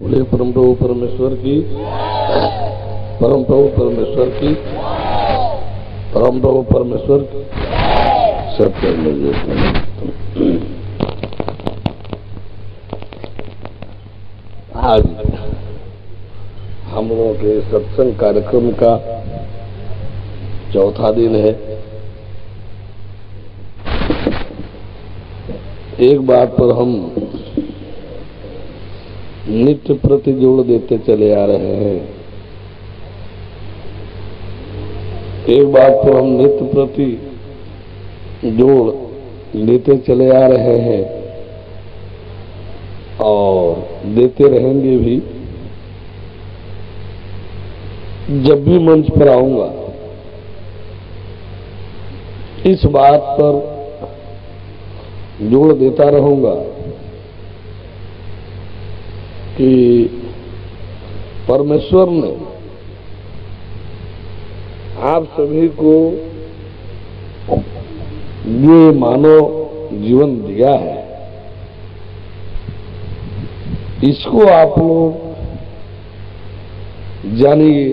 बोले परम प्रभु परमेश्वर की, परम प्रभु परमेश्वर की, परम प्रभु परमेश्वर की। सत्य आज हम लोगों के सत्संग कार्यक्रम का चौथा दिन है। एक बात पर हम नित्य प्रति जोड़ देते चले आ रहे हैं। एक बात पर हम नित्य प्रति जोड़ देते चले आ रहे हैं और देते रहेंगे भी। जब भी मंच पर आऊंगा इस बात पर जोड़ देता रहूंगा कि परमेश्वर ने आप सभी को ये मानव जीवन दिया है, इसको आप लोग जानिए,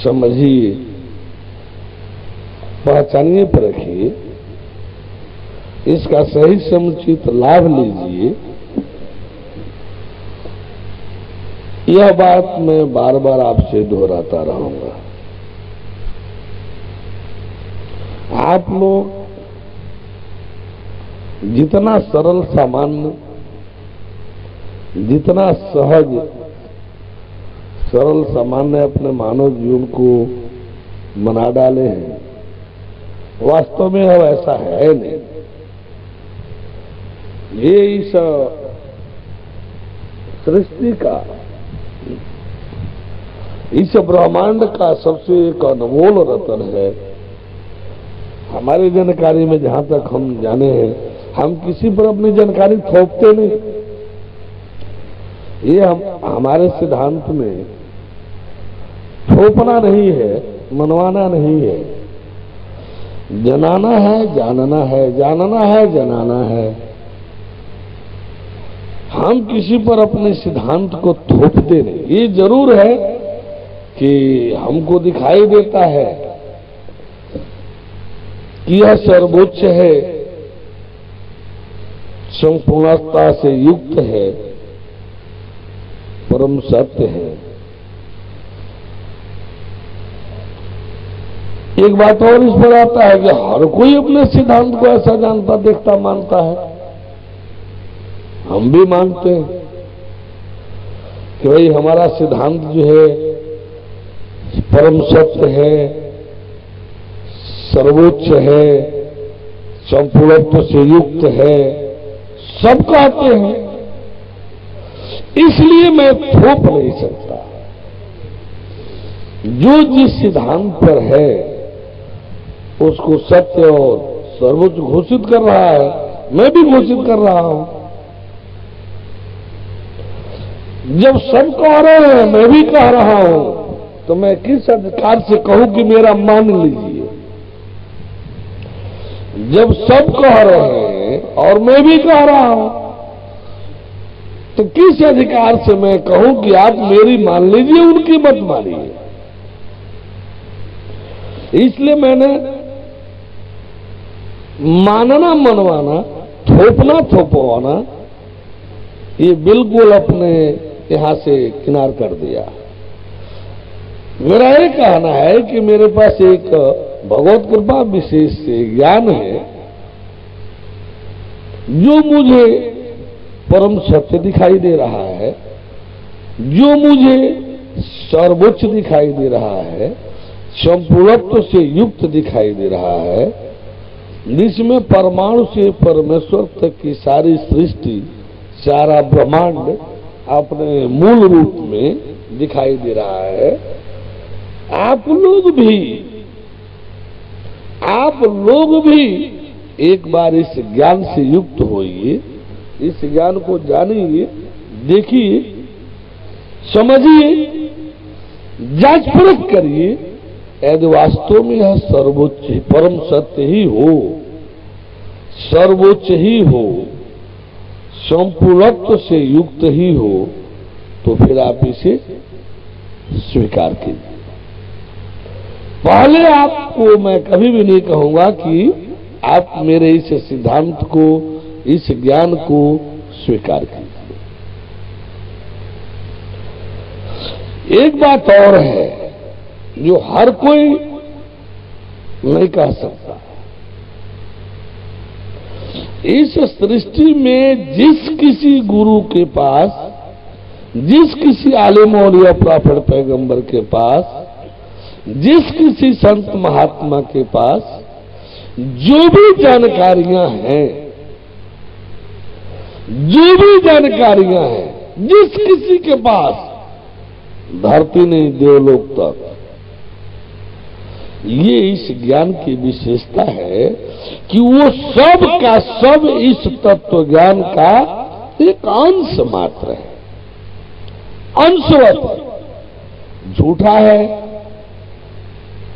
समझिए, पहचानिए, परखिए, इसका सही समुचित लाभ लीजिए। यह बात मैं बार बार आपसे दोहराता रहूंगा। आप लोग जितना सरल सामान्य, जितना सहज सरल सामान्य अपने मानव जीवन को मना डाले हैं, वास्तव में अब ऐसा है नहीं। ये इस सृष्टि का, इस ब्रह्मांड का सबसे एक अनमोल रतन है। हमारी जानकारी में जहां तक हम जाने हैं, हम किसी पर अपनी जानकारी थोपते नहीं। ये हमारे सिद्धांत में थोपना नहीं है, मनवाना नहीं है। जनाना है, जानना है, जानना है, जनाना है। हम किसी पर अपने सिद्धांत को थोपते नहीं। ये जरूर है कि हमको दिखाई देता है कि यह सर्वोच्च है, संपूर्णता से युक्त है, परम सत्य है। एक बात और इस पर आता है कि हर कोई अपने सिद्धांत को ऐसा जानता, देखता, मानता है। हम भी मानते हैं कि भाई हमारा सिद्धांत जो है परम सत्य है, सर्वोच्च है, संपूर्णत्व से युक्त है, सब कहते हैं। इसलिए मैं थोप नहीं सकता। जो जिस सिद्धांत पर है उसको सत्य और सर्वोच्च घोषित कर रहा है, मैं भी घोषित कर रहा हूं। जब सब कह रहे हैं, मैं भी कह रहा हूं, तो मैं किस अधिकार से कहूं कि मेरा मान लीजिए। जब सब कह रहे हैं और मैं भी कह रहा हूं, तो किस अधिकार से मैं कहूं कि आप मेरी मान लीजिए, उनकी मत मानिए। इसलिए मैंने मानना, मनवाना, थोपना, थोपवाना, ये बिल्कुल अपने यहां से किनार कर दिया। मेरा ये कहना है कि मेरे पास एक भगवत कृपा विशेष से ज्ञान है जो मुझे परम सत्य दिखाई दे रहा है, जो मुझे सर्वोच्च दिखाई दे रहा है, संपूर्णत्व से युक्त दिखाई दे रहा है, जिसमें परमाणु से परमेश्वर तक की सारी सृष्टि, सारा ब्रह्मांड अपने मूल रूप में दिखाई दे रहा है। आप लोग भी एक बार इस ज्ञान से युक्त होइए, इस ज्ञान को जानिए, देखिए, समझिए, जांच परख करिए। यदि वास्तव में यह सर्वोच्च परम सत्य ही हो, सर्वोच्च ही हो, संपूर्णत्व से युक्त ही हो तो फिर आप इसे स्वीकार कीजिए। पहले आपको मैं कभी भी नहीं कहूंगा कि आप मेरे इस सिद्धांत को, इस ज्ञान को स्वीकार कीजिए। एक बात और है जो हर कोई नहीं कह सकता। इस सृष्टि में जिस किसी गुरु के पास, जिस किसी आलिम औलिया प्रॉफिट पैगंबर के पास, जिस किसी संत महात्मा के पास जो भी जानकारियां हैं, जो भी जानकारियां हैं, जिस किसी के पास, धरती नहीं देवलोक तक, ये इस ज्ञान की विशेषता है कि वो सब का सब इस तत्व ज्ञान का एक अंश मात्र है, अंशवत। झूठा है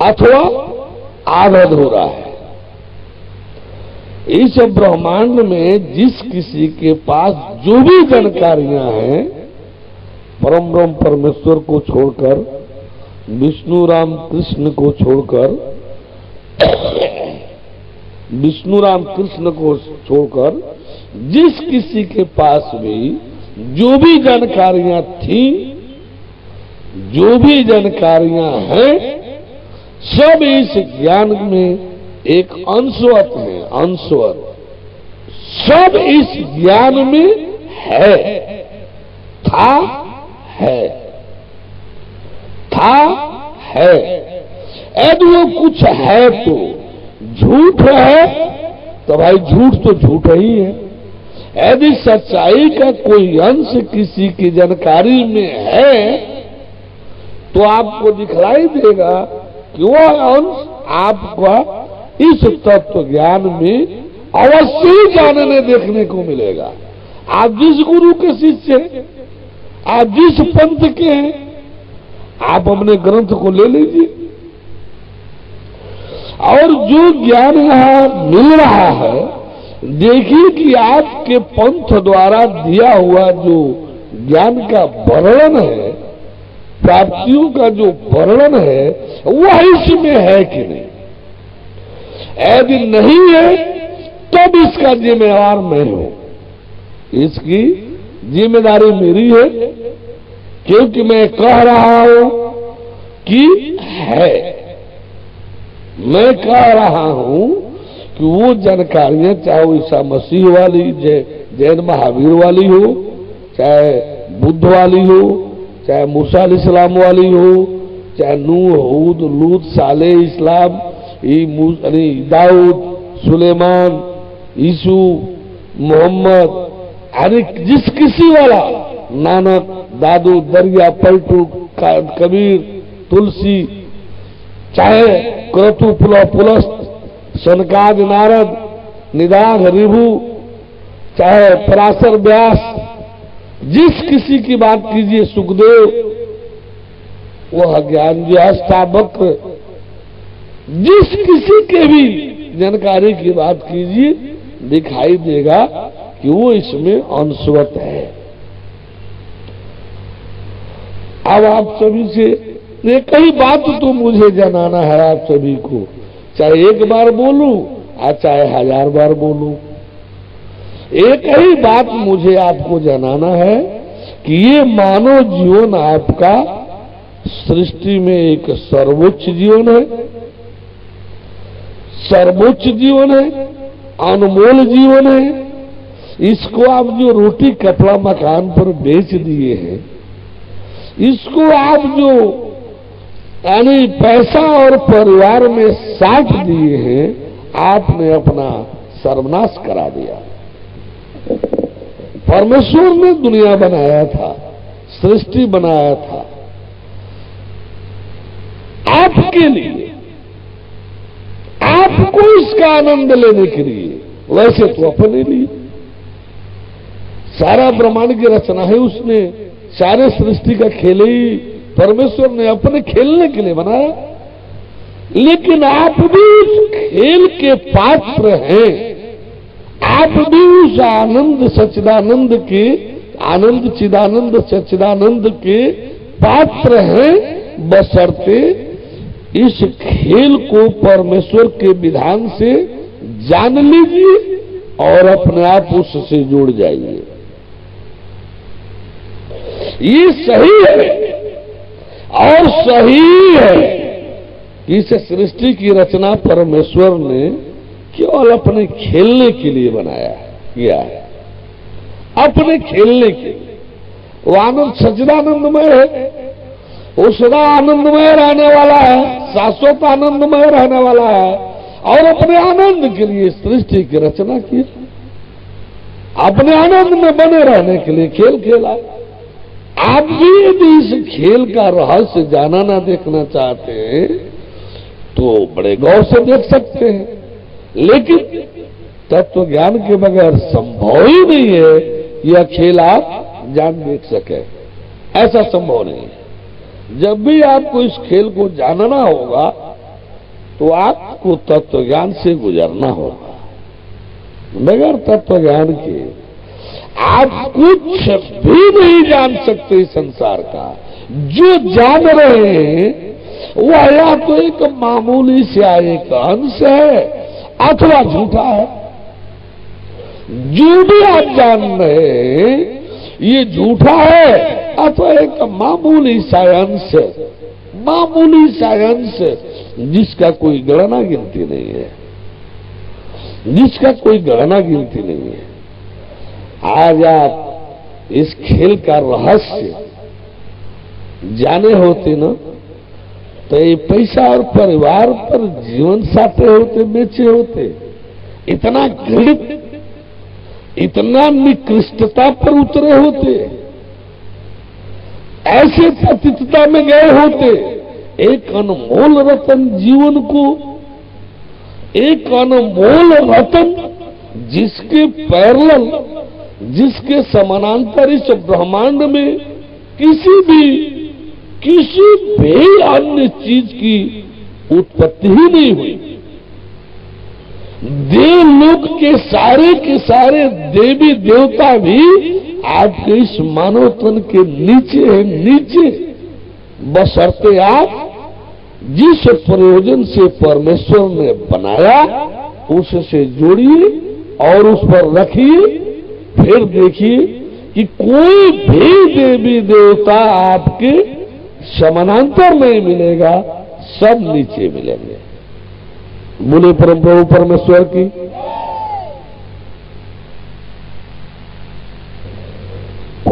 अथवा आधा अधूरा है। इस ब्रह्मांड में जिस किसी के पास जो भी जानकारियां हैं, परम ब्रह्म परमेश्वर को छोड़कर, विष्णु राम कृष्ण को छोड़कर, विष्णु राम कृष्ण को छोड़कर जिस किसी के पास भी जो भी जानकारियां थी, जो भी जानकारियां हैं, सब इस ज्ञान में एक अंशवत है, अंशवत। सब इस ज्ञान में है, था है, था है। यदि वो कुछ है तो झूठ है, तो भाई झूठ तो झूठ ही है। यदि सच्चाई का कोई अंश किसी की जानकारी में है तो आपको दिखलाई देगा कि वह अंश आपका इस तत्व ज्ञान में अवश्य ही जानने देखने को मिलेगा। आप जिस गुरु के शिष्य हैं, आप जिस पंथ के हैं, आप अपने ग्रंथ को ले लीजिए और जो ज्ञान यहां मिल रहा है, देखिए कि आपके पंथ द्वारा दिया हुआ जो ज्ञान का वर्णन है, प्राप्तियों का जो वर्णन है, वह इसमें है कि नहीं। यदि नहीं है तब इसका जिम्मेवार मैं हूं, इसकी जिम्मेदारी मेरी है, क्योंकि मैं कह रहा हूं कि है। मैं कह रहा हूं कि वो जानकारियां, चाहे वो ईसा मसीह वाली, जैन महावीर वाली हो, चाहे बुद्ध वाली हो, चाहे मूसा अलैहिस्सलाम वाली हो, चाहे नूह, हूद, लूत, साले, इस्लाम, दाऊद, सुलेमान, यीशु, मोहम्मद, अरे जिस किसी वाला, नानक, दादू, दरिया, पलटू, कबीर, तुलसी, चाहे क्रतु, पुलस्त, सनकाद, नारद, निदाघ, ऋभु, चाहे पराशर, व्यास, जिस किसी की बात कीजिए, सुखदेव, वह ज्ञान जो अष्टावक्र, जिस किसी के भी जानकारी की बात कीजिए, दिखाई देगा कि वो इसमें अंशवत है। अब आप सभी से एक ही बात तो मुझे जनाना है आप सभी को, चाहे एक बार बोलूं और चाहे 1000 बार बोलूं, एक ही बात मुझे आपको जनाना है कि ये मानव जीवन आपका सृष्टि में एक सर्वोच्च जीवन है, सर्वोच्च जीवन है, अनमोल जीवन है। इसको आप जो रोटी कपड़ा मकान पर बेच दिए हैं, इसको आप जो यानी पैसा और परिवार में साथ दिए हैं, आपने अपना सर्वनाश करा दिया। परमेश्वर ने दुनिया बनाया था, सृष्टि बनाया था आपके लिए, आपको इसका आनंद लेने के लिए, वैसे तो अपने लिए। सारा ब्रह्मांड की रचना है उसने, सारे सृष्टि का खेल ही परमेश्वर ने अपने खेलने के लिए बनाया, लेकिन आप भी उस खेल के पात्र हैं। आप भी उस आनंद सच्चिदानंद के, आनंद चिदानंद सच्चिदानंद के पात्र हैं, बशर्ते इस खेल को परमेश्वर के विधान से जान लीजिए और अपने आप उससे जुड़ जाइए। ये सही है और सही है कि इस सृष्टि की रचना परमेश्वर ने केवल अपने खेलने के लिए बनाया किया है, अपने खेलने के लिए। वो आनंद सच्चिदानंदमय है, वो सदा आनंदमय रहने वाला है, शाश्वत आनंदमय रहने वाला है और अपने आनंद के लिए सृष्टि की रचना की, अपने आनंद में बने रहने के लिए खेल खेला। आप भी यदि इस खेल का रहस्य जानना देखना चाहते हैं तो बड़े गौर से देख सकते हैं, लेकिन तत्व ज्ञान के बगैर संभव ही नहीं है यह खेल आप जान देख सके, ऐसा संभव नहीं है। जब भी आपको इस खेल को जानना होगा तो आपको तत्व ज्ञान से गुजरना होगा। बगैर तत्व ज्ञान के आप कुछ भी नहीं जान सकते संसार का। जो जान रहे हैं वह या तो एक मामूली से एक अंश है अथवा झूठा है। जो भी आप जान रहे हैं ये झूठा है अथवा एक मामूली सा अंश, मामूली सा अंश जिसका कोई गणना गिनती नहीं है, जिसका कोई गणना गिनती नहीं है। आज आप इस खेल का रहस्य जाने होते ना तो ये पैसा और परिवार पर जीवन साथे होते, बेचे होते, इतना घृणित, इतना निकृष्टता पर उतरे होते, ऐसे पतितता में गए होते। एक अनमोल रतन जीवन को, एक अनमोल रतन जिसके पैरेलल, जिसके समानांतर इस ब्रह्मांड में किसी भी अन्य चीज की उत्पत्ति ही नहीं हुई। देवलोक के सारे देवी देवता भी आपके इस मानव तन के नीचे है, नीचे। बशर्ते आप जिस प्रयोजन से परमेश्वर ने बनाया उससे जोड़िए और उस पर रखिए, फिर देखिए कि कोई भी देवी देवता आपके समानांतर नहीं मिलेगा, सब नीचे मिलेंगे। बोले परम प्रभु परमेश्वर की।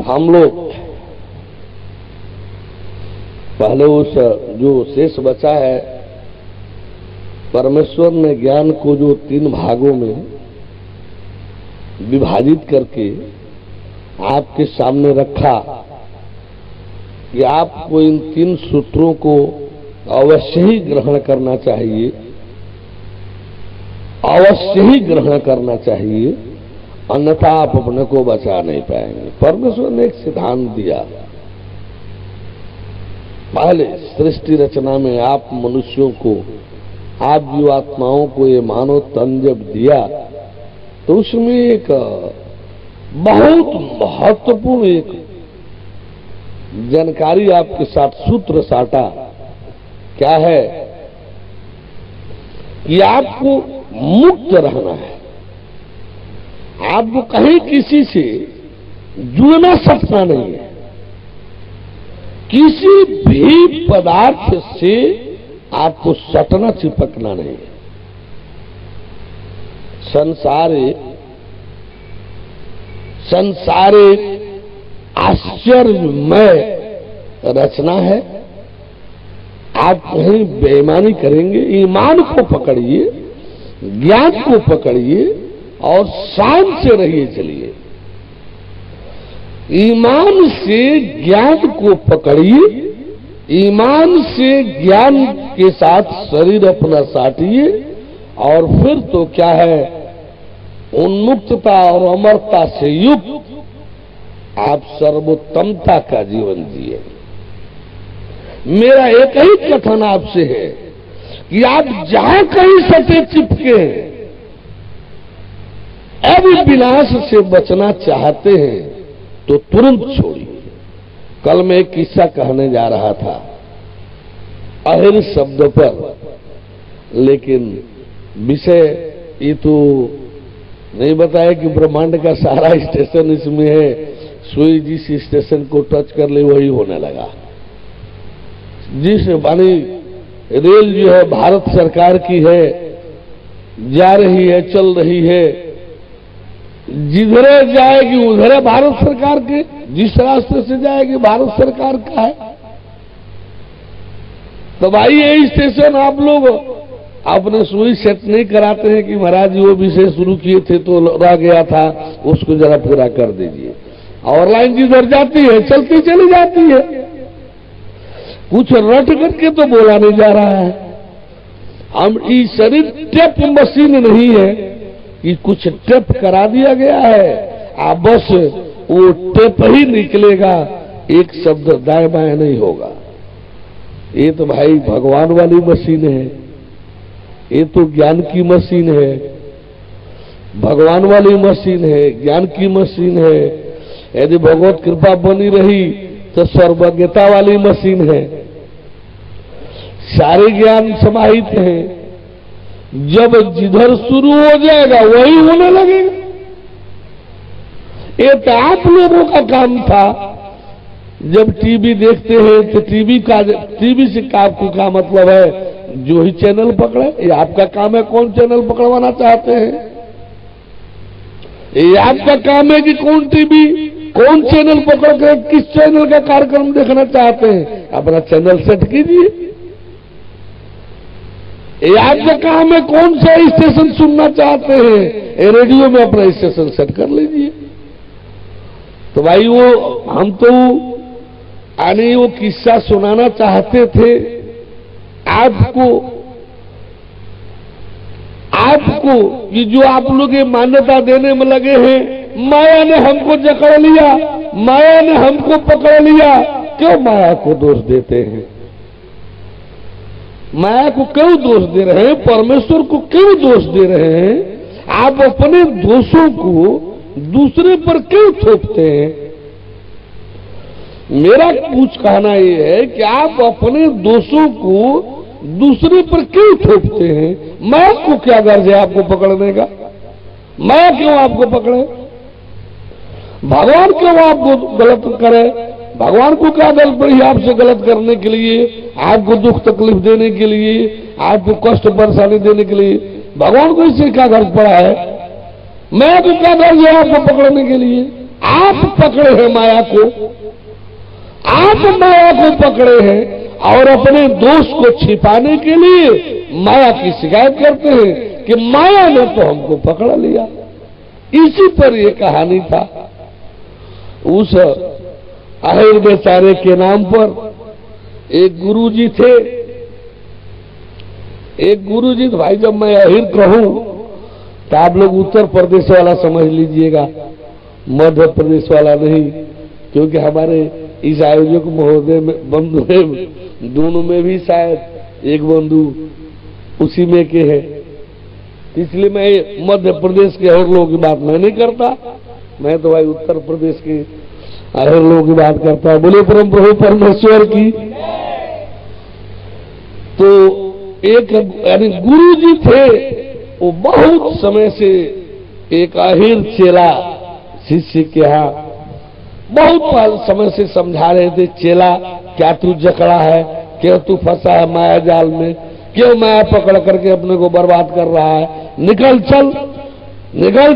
हम लोग पहले उस जो शेष बचा है, परमेश्वर ने ज्ञान को जो 3 भागों में विभाजित करके आपके सामने रखा कि आपको इन 3 सूत्रों को अवश्य ही ग्रहण करना चाहिए, अवश्य ही ग्रहण करना चाहिए, अन्यथा आप अपने को बचा नहीं पाएंगे। परमेश्वर ने एक सिद्धांत दिया। पहले सृष्टि रचना में आप मनुष्यों को, आप जीवात्माओं को ये मानव तन जब दिया तो उसमें एक बहुत महत्वपूर्ण एक जानकारी आपके साथ सूत्र साटा। क्या है कि आपको मुक्त रहना है, आपको कहीं किसी से जुड़ना सकना नहीं है, किसी भी पदार्थ से आपको सटना चिपकना नहीं है। संसारे आश्चर्यमय रचना है। आप कहीं बेईमानी करेंगे, ईमान को पकड़िए, ज्ञान को पकड़िए और शान से रहिए चलिए। ईमान से ज्ञान को पकड़िए, ईमान से ज्ञान के साथ शरीर अपना साटिए और फिर तो क्या है, उन्मुक्तता और अमरता से युक्त आप सर्वोत्तमता का जीवन जिए। मेरा एक ही कथन आपसे है कि आप जहां कहीं सटे चिपके हैं, अब विनाश से बचना चाहते हैं तो तुरंत छोड़िए। कल मैं एक किस्सा कहने जा रहा था अहिर शब्द पर, लेकिन विषय ये तो नहीं बताया कि ब्रह्मांड का सारा स्टेशन इसमें है, सुई जिस स्टेशन को टच कर ले वही होने लगा। जिस मानी रेल जो है भारत सरकार की है, जा रही है, चल रही है, जिधरे जाएगी उधरे भारत सरकार के, जिस रास्ते से जाएगी भारत सरकार का है। तो भाई ये स्टेशन आप लोग अपने सुई सेट नहीं कराते हैं कि महाराज जी वो विषय शुरू किए थे तो रह गया था, उसको जरा पूरा कर दीजिए। और लाइन जिधर जाती है चलती चली जाती है, कुछ रट करके तो बोला नहीं जा रहा है। हम इस शरीर टेप मशीन नहीं है कि कुछ टेप करा दिया गया है, आप बस वो टेप ही निकलेगा, एक शब्द दाएं बाएं नहीं होगा। ये तो भाई भगवान वाली मशीन है, ये तो ज्ञान की मशीन है, भगवान वाली मशीन है, ज्ञान की मशीन है। यदि भगवत कृपा बनी रही तो सर्वज्ञता वाली मशीन है, सारे ज्ञान समाहित हैं। जब जिधर शुरू हो जाएगा वही होने लगेगा। ये तो आप लोगों का काम था, जब टीवी देखते हैं तो टीवी से आपको क्या मतलब है, जो ही चैनल पकड़े, ये आपका काम है। कौन चैनल पकड़वाना चाहते हैं, ये आपका काम है कि कौन टीवी कौन चैनल पकड़ कर किस चैनल का कार्यक्रम देखना चाहते हैं, अपना चैनल सेट कीजिए। ये आपका काम है कौन सा स्टेशन सुनना चाहते हैं, ये रेडियो में अपना स्टेशन सेट कर लीजिए। तो भाई वो हम तो आने वो किस्सा सुनाना चाहते थे आपको कि जो आप लोग ये मान्यता देने में लगे हैं, माया ने हमको जकड़ लिया, माया ने हमको पकड़ लिया। क्यों माया को दोष देते हैं, माया को क्यों दोष दे रहे हैं, परमेश्वर को क्यों दोष दे रहे हैं? आप अपने दोषों को दूसरे पर क्यों थोपते हैं? मेरा कुछ कहना यह है कि आप अपने दोषों को दूसरे पर क्यों थोपते हैं? माया को क्या गर्ज है आपको पकड़ने का? माया क्यों आपको पकड़े? भगवान क्यों आपको गलत करे? भगवान को क्या गलत पड़ी आपसे गलत करने के लिए, आपको दुख तकलीफ देने के लिए, आपको कष्ट परेशानी देने के लिए? भगवान को इससे क्या गर्ज पड़ा है? माया को क्या गर्ज है आपको पकड़ने के लिए? आप पकड़े हैं माया को, आप माया को पकड़े हैं और अपने दोष को छिपाने के लिए माया की शिकायत करते हैं कि माया ने तो हमको पकड़ लिया। इसी पर यह कहानी था। उस अहिर बेचारे के नाम पर एक गुरुजी थे। एक गुरुजी, तो भाई जब मैं अहिर कहूं तो आप लोग उत्तर प्रदेश वाला समझ लीजिएगा, मध्य प्रदेश वाला नहीं, क्योंकि हमारे इस आयोजक महोदय में बंधु है, दोनों में भी शायद एक बंधु उसी में के है, इसलिए मैं मध्य प्रदेश के और लोगों की बात मैं नहीं करता, मैं तो भाई उत्तर प्रदेश के और लोगों की बात करता हूं। बोले परम प्रभु परमेश्वर की। तो एक यानी गुरु जी थे, वो बहुत समय से एक अहिर चेला शिष्य के यहाँ बहुत समय से समझा रहे थे, चेला क्या तू जकड़ा है, क्यों तू फंसा है माया जाल में, क्यों माया पकड़ करके अपने को बर्बाद कर रहा है, निकल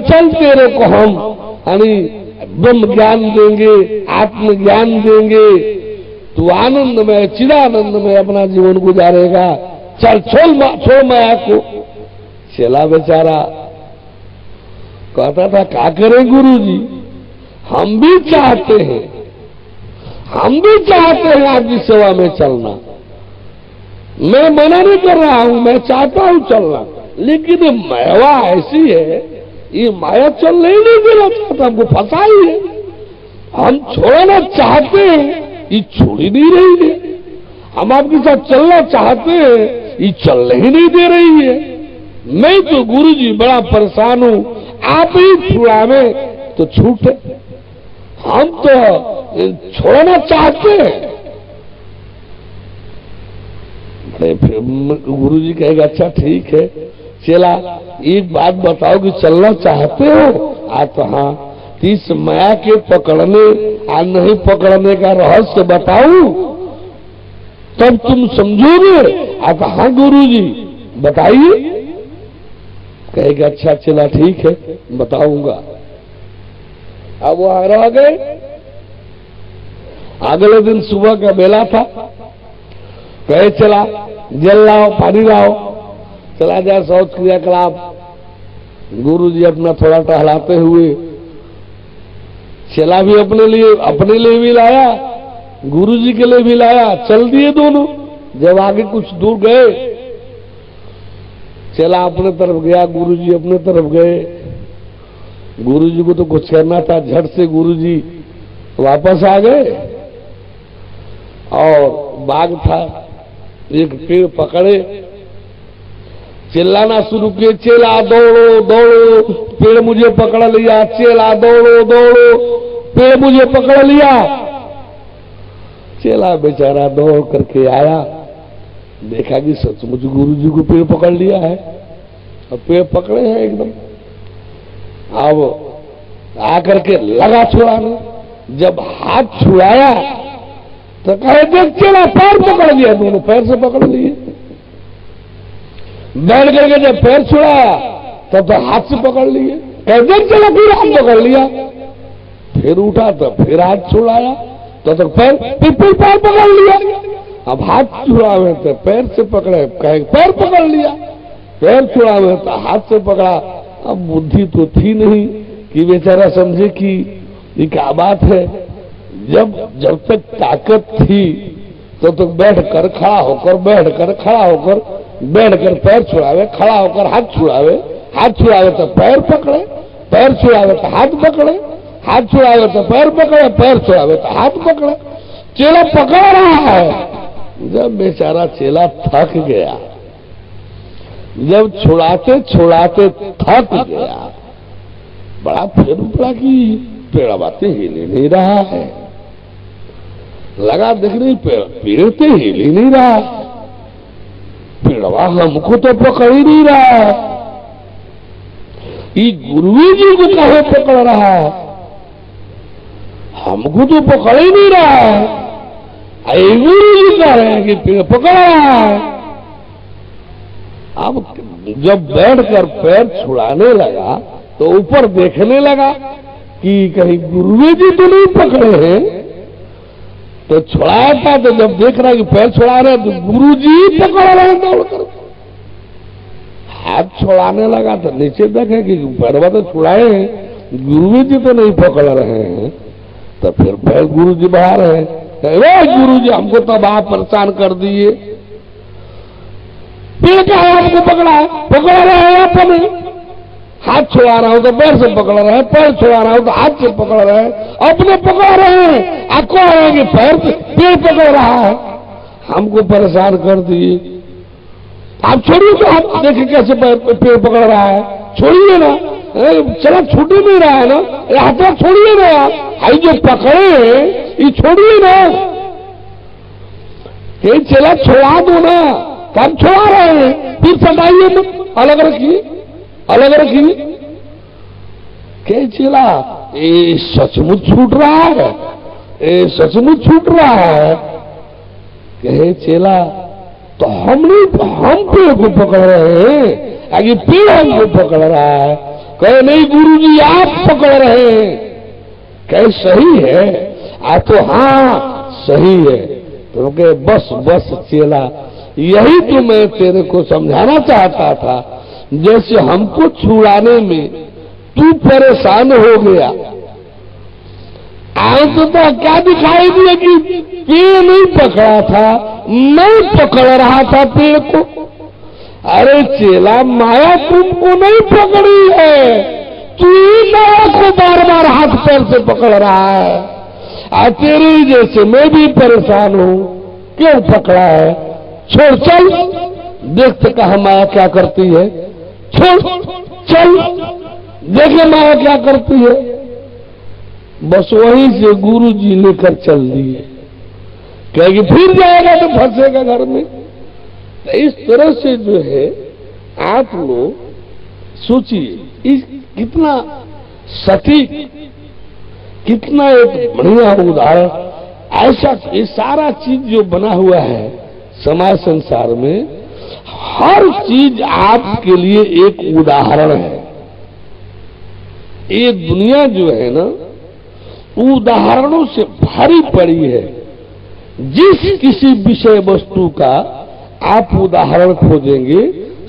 चल तेरे को हम यानी ब्रह्म ज्ञान देंगे, आत्मज्ञान देंगे, तू आनंद में चिदानंद में अपना जीवन गुजारेगा, चल छोड़ माया को। चेला बेचारा कहता था क्या करें गुरुजी, हम भी चाहते हैं आपकी सेवा में चलना, मैं मना नहीं कर रहा हूं, मैं चाहता हूं चलना, लेकिन माया ऐसी है, ये माया चलने ही नहीं देना चाहता, हमको फंसा ही है, हम छोड़ना चाहते हैं, ये छोड़ ही नहीं रही है, हम आपके साथ चलना चाहते हैं, ये चलने ही नहीं दे रही है। मैं तो गुरुजी बड़ा परेशान हूं, आप ही छुड़ावे तो छूटे, हम तो छोड़ना चाहते हैं। फिर गुरु जी कहेगा अच्छा ठीक है चला, एक बात बताओ कि चलना चाहते हो? तो हाँ, इस माया के पकड़ने और नहीं पकड़ने का रहस्य बताऊं तब तुम समझोगे? तो हाँ गुरु जी बताइए। कहेगा अच्छा चला ठीक है बताऊंगा। अब वो रह गए। अगले दिन सुबह का बेला था, कहे चला जल लाओ पानी लाओ, चला जाए शौच क्रियाकलाप। गुरु जी अपना थोड़ा टहलाते हुए, चला भी अपने लिए भी लाया, गुरु जी के लिए भी लाया, चल दिए दोनों। जब आगे कुछ दूर गए, चला अपने तरफ गया, गुरु जी अपने तरफ गए। गुरु जी को तो कुछ करना था, झट से गुरु जी वापस आ गए और बाग था, एक पेड़ पकड़े, चिल्लाना शुरू किए, चेला दौड़ो दौड़ो, पेड़ मुझे पकड़ लिया, चेला दौड़ो दौड़ो, पेड़ मुझे पकड़ लिया। चेला बेचारा दौड़ करके आया, देखा कि सचमुच गुरु जी को पेड़ पकड़ लिया है, और पेड़ पकड़े हैं एकदम। अब आकर के लगा छुड़ाने, जब हाथ छुड़ाया तो कहे देख चेला पैर पकड़ लिया, दोनों पैर से पकड़ लिए। बैठ करके जब पैर छुड़ाया तब तो हाथ से पकड़ लिए। कहे देख चला फिर हाथ पकड़ लिया, फिर उठा तो फिर हाथ छुड़ाया तो पैर, फिर पैर पकड़ लिया। अब हाथ छुड़ावे तो पैर से पकड़े, कहे पैर पकड़ लिया, पैर छुड़ावे तो हाथ से पकड़ा। अब बुद्धि तो थी नहीं कि बेचारा समझे कि ये क्या बात है। जब तक ताकत थी तो बैठ कर खड़ा होकर, बैठ कर खड़ा होकर, बैठ कर पैर छुड़ावे, खड़ा होकर हाथ छुड़ावे, हाथ छुड़ावे तो पैर पकड़े, पैर छुड़ावे तो हाथ पकड़े, हाथ छुड़ावे तो पैर पकड़े, पैर छुड़ावे तो हाथ पकड़े। चेला पकड़ रहा है। जब बेचारा चेला थक गया, जब छुड़ाते छुड़ाते थक गया, बड़ा फिर पड़ा कि पेड़ बातें हिले नहीं रहा है। लगा देख रही पेड़ तो हिल ही नहीं रहा, पेड़वा हमको तो पकड़ ही नहीं रहा है। ये गुरु जी को कहे पकड़ रहा है, हमको तो पकड़ ही नहीं रहा है। गुरु जी कह रहे हैं कि पेड़ पकड़ रहा है। अब जब बैठकर पैर छुड़ाने लगा तो ऊपर देखने लगा कि कहीं गुरु जी तो नहीं पकड़े हैं, तो छुड़ाया था। तो जब देख रहा है कि पैर छुड़ा रहे तो गुरु जी पकड़ रहे हैं दौड़कर। हाथ छुड़ाने लगा तो नीचे देखे कि पैरवा तो छुड़ाए हैं, गुरु जी तो नहीं पकड़ रहे हैं। तो फिर पैर गुरु जी बढ़ा रहे हैं, गुरु जी हमको तब आप परेशान कर दिए। पेड़ का आपको पकड़ रहे हैं अपने, हाथ छुड़ा रहा हूं तो पैर से पकड़ रहे हैं, पैर छुड़ा रहा हूं तो हाथ से पकड़ रहे हैं, अपने पकड़ रहे हैं। आपको आ रहे हैं कि पैर से पेड़ पकड़ रहा है, हमको परेशान कर दिए। आप छोड़िए तो हाथ देखिए कैसे पेड़ पकड़ रहा है, छोड़िए ना, चला छूट नहीं रहा है ना, हाथ छोड़िए ना, आई जो पकड़े हैं ये छोड़िए ना, ये चला छोड़ा दो ना, कब छोड़ा रहे हैं, फिर सटाइए तो अलग रखिए, अलग रखिए। क्या चला ये सचमुच छूट रहा है, ये सचमुच छूट रहा है। कहे चला तो हम पेड़ को पकड़ रहे हैं, आगे पेड़ हमको पकड़ रहा है। कहे नहीं गुरु जी आप पकड़ रहे हैं। कहे सही है, तो हाँ सही है। तो कहे बस बस चेला, यही तो मैं तेरे को समझाना चाहता था। जैसे हमको छुड़ाने में तू परेशान हो गया, आज तो क्या दिखाई दिया कि पेड़ नहीं पकड़ा था, नहीं पकड़ रहा था पेड़ को। अरे चेला माया तुमको नहीं पकड़ी है, तू ही माया को बार बार हाथ पैर से पकड़ रहा है। तेरे जैसे मैं भी परेशान हूं, क्यों पकड़ा है? छोड़ चल, देखते कहा माया क्या करती है, छोड़ चल। देखे माया क्या करती है, बस वहीं से गुरु जी लेकर चल दिए, कहेगी फिर जाएगा तो फंसेगा घर में। तो इस तरह से जो है आप लोग सोचिए, इस कितना सटीक, कितना एक बढ़िया उदाहरण। ऐसा ये सारा चीज जो बना हुआ है समाज संसार में, हर चीज आपके लिए एक उदाहरण है। ये दुनिया जो है ना, उदाहरणों से भरी पड़ी है। जिस किसी विषय वस्तु का आप उदाहरण खोजेंगे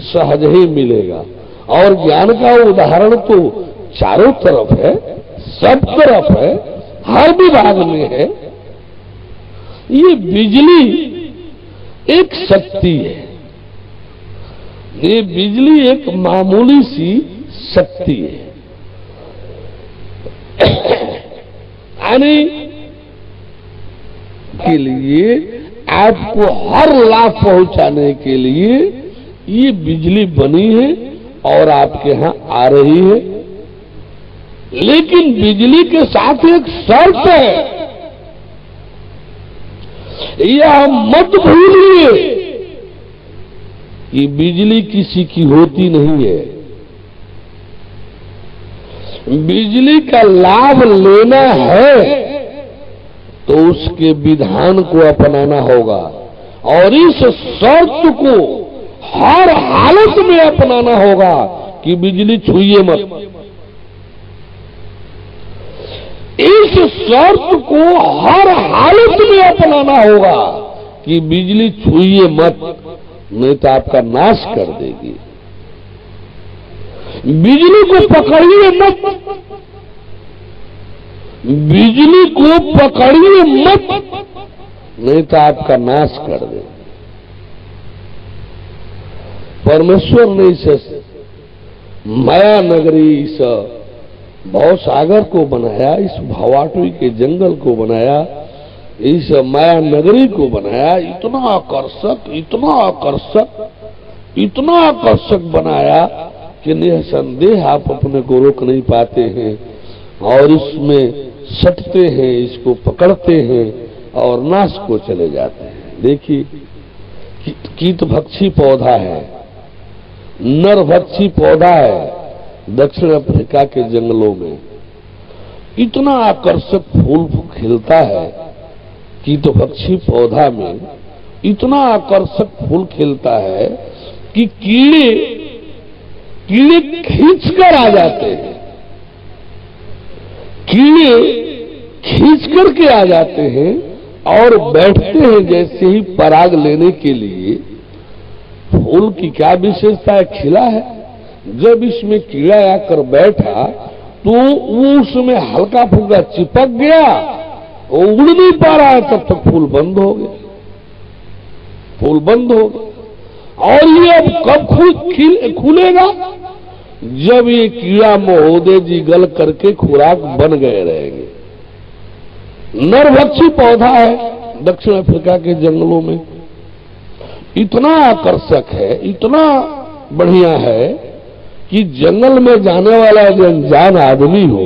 सहज ही मिलेगा। और ज्ञान का उदाहरण तो चारों तरफ है, सब तरफ है, हर विभाग में है। ये बिजली एक शक्ति है, ये बिजली एक मामूली सी शक्ति है। यानी के लिए आपको हर लाभ पहुंचाने के लिए ये बिजली बनी है और आपके यहां आ रही है। लेकिन बिजली के साथ एक शर्त है, यह मत भूलिए कि बिजली किसी की होती नहीं है। बिजली का लाभ लेना है तो उसके विधान को अपनाना होगा और इस शर्त को हर हालत में अपनाना होगा कि बिजली छुइए मत। इस शर्त को हर हालत में अपनाना होगा कि बिजली छुइए मत, नहीं तो आपका नाश कर देगी। बिजली को पकड़िए मत, बिजली को पकड़िए मत, नहीं तो आपका नाश कर दे। परमेश्वर ने इस माया नगरी, इस भव सागर को बनाया, इस भवाटुई के जंगल को बनाया, इस माया नगरी को बनाया। इतना आकर्षक, इतना आकर्षक, इतना आकर्षक बनाया कि निसंदेह आप अपने को रोक नहीं पाते हैं और इसमें सटते हैं, इसको पकड़ते हैं और नाश को चले जाते हैं। देखिए, कीटभक्षी पौधा है, नरभक्षी पौधा है दक्षिण अफ्रीका के जंगलों में। इतना आकर्षक फूल खिलता है कीटभक्षी पौधा में, इतना आकर्षक फूल खिलता है कि कीड़े खींच कर आ जाते हैं, कीड़े खींच करके आ जाते हैं और बैठते हैं जैसे ही पराग लेने के लिए। फूल की क्या विशेषता है, खिला है। जब इसमें कीड़ा आकर बैठा तो वो उसमें हल्का फुल्का चिपक गया, वो उड़ नहीं पा रहा है, तब तक फूल बंद हो गया, फूल बंद हो गया। और ये अब कब खुलेगा, जब ये कीड़ा महोदय जी गल करके खुराक बन गए रहेंगे। नरभक्षी पौधा है दक्षिण अफ्रीका के जंगलों में, इतना आकर्षक है, इतना बढ़िया है कि जंगल में जाने वाला जो अनजान आदमी हो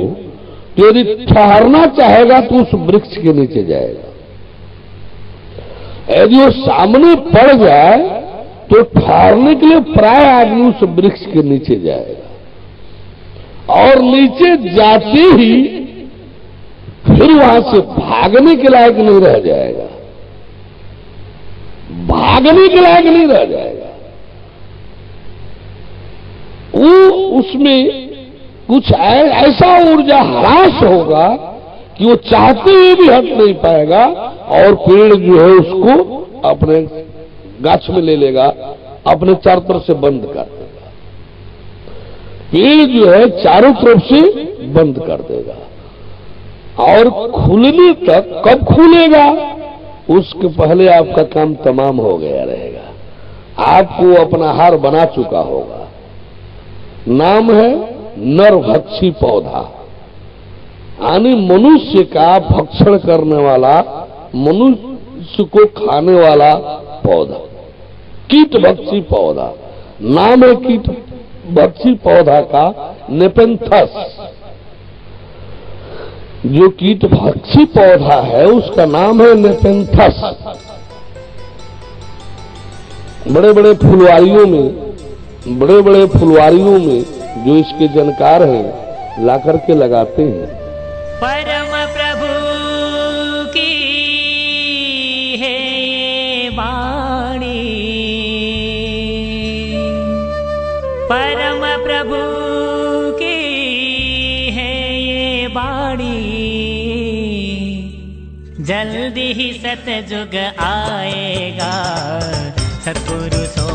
तो यदि ठहरना चाहेगा तो उस वृक्ष के नीचे जाएगा। यदि वो सामने पड़ जाए तो ठहरने के लिए प्राय आदमी उस वृक्ष के नीचे जाएगा और नीचे जाते ही फिर वहां से भागने के लायक नहीं रह जाएगा, भागने के लायक नहीं रह जाएगा। वो उसमें कुछ ऐसा ऊर्जा ह्रास होगा कि वो चाहते हुए भी हट नहीं पाएगा और पेड़ जो है उसको अपने गाछ में ले लेगा, अपने चारों तरफ से बंद कर देगा। पेड़ जो है चारों तरफ से बंद कर देगा और खुलने तक कब खुलेगा उसके पहले आपका काम तमाम हो गया रहेगा। आपको अपना हार बना चुका होगा। नाम है नरभक्षी पौधा, यानी मनुष्य का भक्षण करने वाला, मनुष्य को खाने वाला पौधा, कीटभक्षी पौधा। नाम है कीट भक्षी पौधा का नेपेंथस, जो कीट भक्षी पौधा है उसका नाम है नेपेंथस। बड़े बड़े फुलवारियों में जो इसके जानकार हैं ला करके लगाते हैं। परम प्रभु की है ये वाणी, परम प्रभु की है ये वाणी, जल्दी ही सतयुग आएगा, सत्पुरुषों